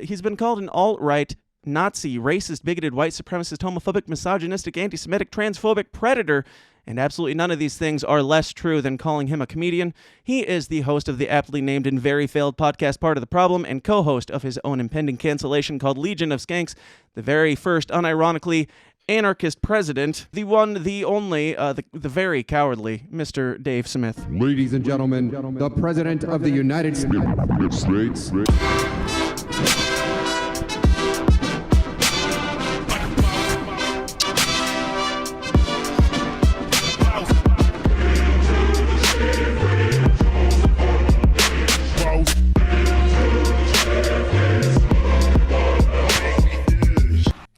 he's been called an alt-right, Nazi, racist, bigoted, white supremacist, homophobic, misogynistic, anti-Semitic, transphobic predator, and absolutely none of these things are less true than calling him a comedian. He is the host of the aptly named and very failed podcast Part of the Problem, and co-host of his own impending cancellation called Legion of Skanks, the very first, unironically, anarchist president, the one, the only, the very cowardly Mr. Dave Smith. Ladies and gentlemen, the President of the United States.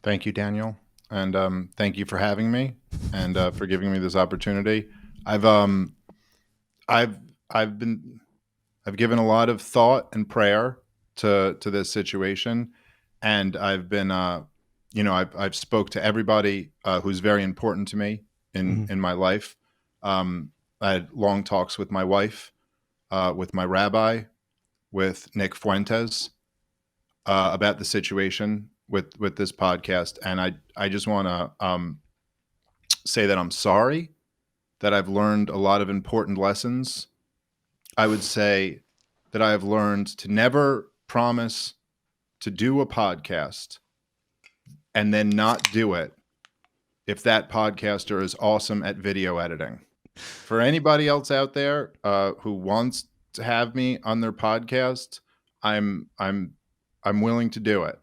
Thank you, Daniel, and thank you for having me and for giving me this opportunity. I've given a lot of thought and prayer to this situation, and I've been I've spoke to everybody who's very important to me in my life. I had long talks with my wife, with my rabbi, with Nick Fuentes about the situation with this podcast, and I just want to say that I'm sorry, that I've learned a lot of important lessons. I would say that I have learned to never promise to do a podcast and then not do it if that podcaster is awesome at video editing. For anybody else out there who wants to have me on their podcast, I'm willing to do it.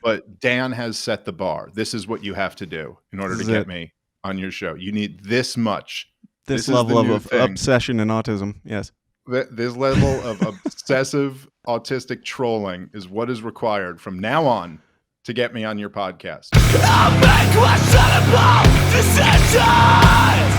But Dan has set the bar. This is what you have to do in order to get me on your show. You need this much. This level of obsession and autism. Yes. This level of obsessive autistic trolling is what is required from now on to get me on your podcast. I'll make questionable decisions.